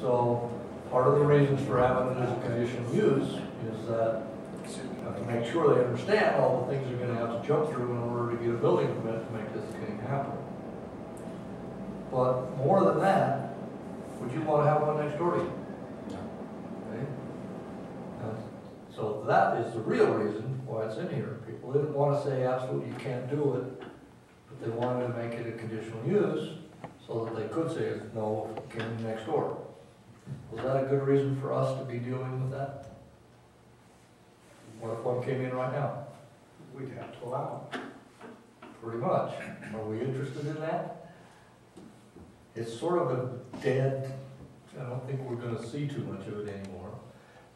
So part of the reasons for having it as a conditional use is that to make sure they understand all the things they're going to have to jump through in order to get a building permit to make this thing happen. But more than that, would you want to have one next door to you? Okay. So that is the real reason why it's in here. People didn't want to say absolutely you can't do it, but they wanted to make it a conditional use so that they could say no, came next door. Was that a good reason for us to be dealing with that? What if one came in right now? We'd have to allow it. Pretty much. Are we interested in that? It's sort of a dead, I don't think we're going to see too much of it anymore,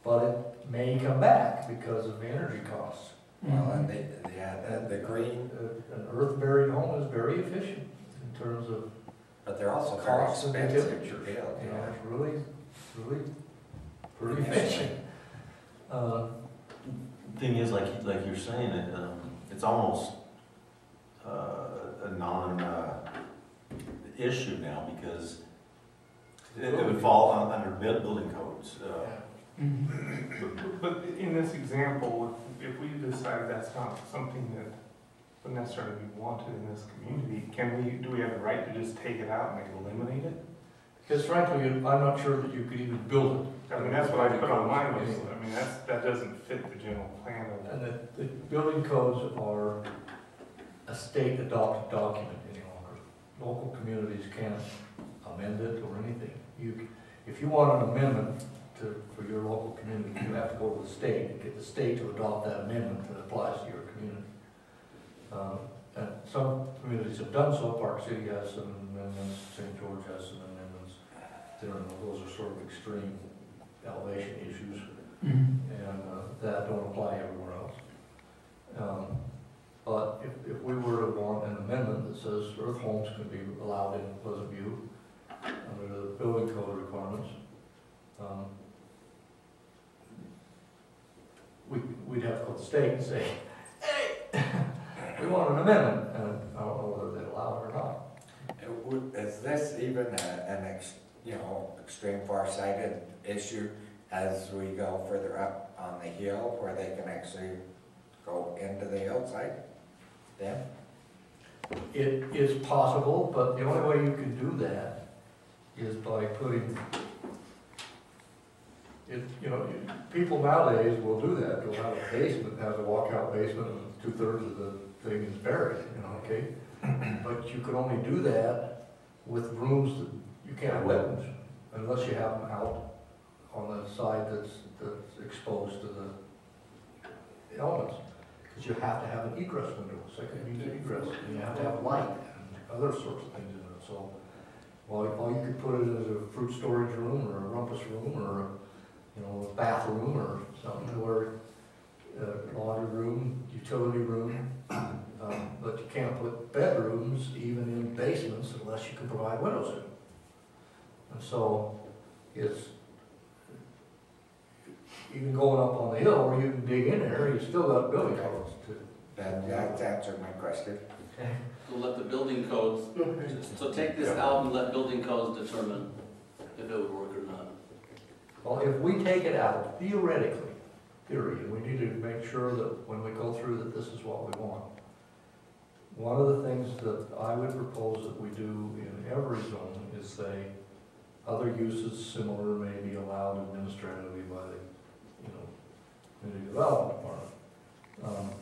but it may come back because of energy costs. Well, and the green. An earth buried home is very efficient in terms of. But they're also very costs and expensive to temperatures. build. You know, it's really pretty efficient. Thing is, like you're saying, it's almost a non-issue now because it would fall under building codes. But in this example, if we decide that's not something that would necessarily be wanted in this community, do we have the right to just take it out and eliminate it? Because frankly, I'm not sure that you could even build it. I mean, that's what I put on my list. I mean, that doesn't fit the general plan of. And the building codes are a state adopted document any longer. Local communities can't amend it or anything. If you want an amendment for your local community, you have to go to the state and get the state to adopt that amendment that applies to your community. And some communities have done so. Park City has some amendments, St. George has some amendments. Those are sort of extreme elevation issues, and that don't apply everywhere else. But if we were to want an amendment that says earth homes can be allowed in Pleasant View under the building code requirements, we'd have to go to the state and say, hey, we want an amendment, and I don't know whether they'd allow it or not. Is this even an extreme far-sighted issue as we go further up on the hill where they can actually go into the hillside then? It is possible, but the only way you can do that is by putting it, people nowadays will do that. They'll have a basement, has a walkout basement, and 2/3 of the thing is buried, okay? But you can only do that with rooms that you can't have weapons unless you have them out on the side that's exposed to the elements. Because you have to have an egress window, second means egress, and you have to have light and other sorts of things in it. So, well, you could put it as a fruit storage room or a rumpus room or a bathroom or something where laundry room, utility room, but you can't put bedrooms even in basements unless you can provide windows in. And so it's even going up on the hill where you can dig in there, you still got building codes to. That's answered my question. Okay. So let the building codes, so take this out and let building codes determine if it would work or not. Well, if we take it out, theoretically, and we need to make sure that when we go through that this is what we want. One of the things that I would propose that we do in every zone is say, other uses similar may be allowed administratively by the, community development department.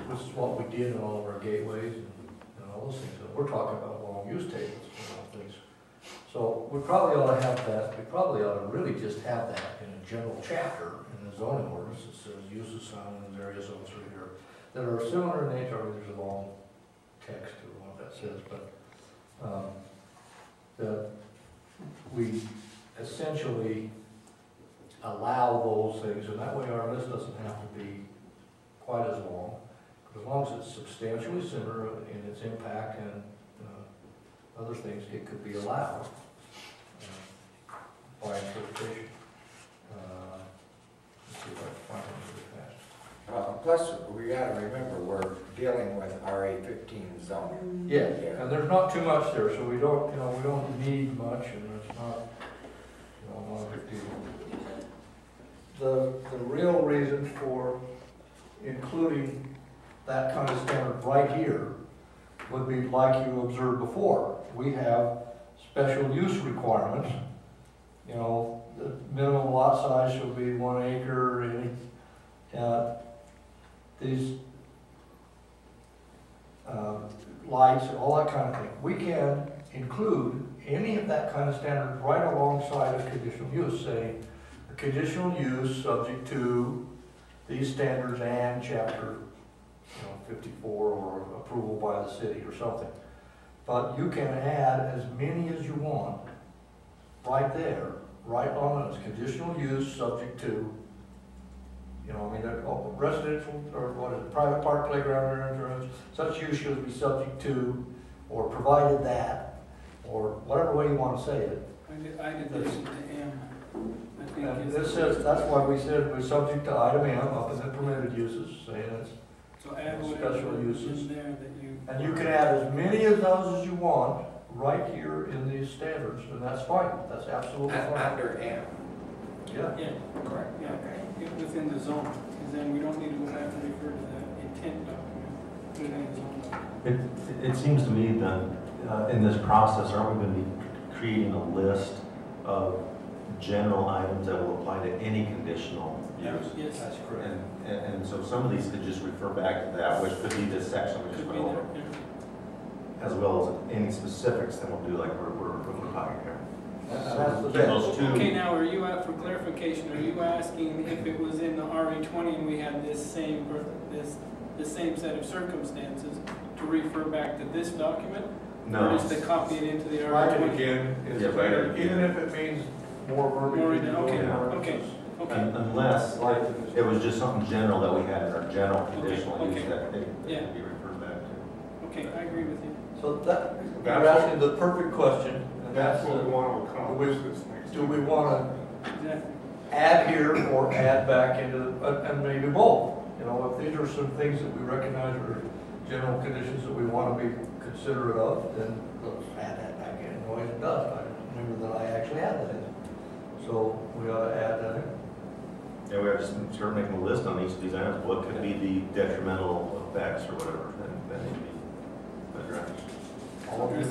This is what we did in all of our gateways and all those things. And we're talking about long use tables and all things. So we probably ought to have that. We probably ought to really just have that in a general chapter in the zoning ordinance that says uses found in the various zones through here that are similar in nature. I mean, there's a long text to what that says, but that we essentially allow those things, and that way our list doesn't have to be quite as long. As long as it's substantially similar in its impact and other things, it could be allowed by interpretation. Let's see if I can find it really fast. Plus, we got to remember we're dealing with RA15 zone. Yeah, and there's not too much there, so we don't need much, and it's not. 50. The real reason for including that kind of standard right here would be like you observed before. We have special use requirements. You know, the minimum lot size should be 1 acre, these lights, all that kind of thing. We can include any of that kind of standard right alongside of conditional use, saying a conditional use subject to these standards and chapter 54 or approval by the city or something. But you can add as many as you want right there, right on those conditional use subject to, residential, or what is it, private park, playground, or entrance, such use should be subject to, or provided that, or whatever way you want to say it. I did this to M. I think And it's- this says, that's why we said we're subject to item M up in the permitted uses, saying it's, So add special whatever uses. in there that you. and you can add as many of those as you want right here in these standards, and that's fine, that's absolutely fine. Under M, Yeah. Yeah, correct, yeah, okay. get within the zone, because then we don't need to go back and refer to the intent document, put it in the zone document. It seems to me that in this process, aren't we going to be creating a list of general items that will apply to any conditional use? Yes. That's correct. And so some of these could just refer back to that, which could be this section we just Could went be over, there, yeah. as well as any specifics that we'll do like we're talking here. That's the Get best. those two. Okay, now, are you, for clarification, are you asking if it was in the RE20 and we had this same set of circumstances to refer back to this document? No. Or just to copy it into the Write it RE20? again, is Yeah, write it even again. if it means more More verbiage. in- in okay, the okay. ordinance. Okay, Unless Right. it was just something general that we had in our general Okay, conditional use okay. that they Yeah. could be referred back to. okay, I agree with you. So that, you're That's asking the perfect question, and That's that's, what we want to accomplish this next. do we want Exactly. to add here or add back into, and maybe both? If these are some things that we recognize are general conditions that we want to be considerate of, then let's add that back in. Otherwise it does. I remember that I actually had that in. So we ought to add that in. Yeah, we have to start making a list on each of these items, what could be the detrimental effects or whatever that need to be addressed. All of these.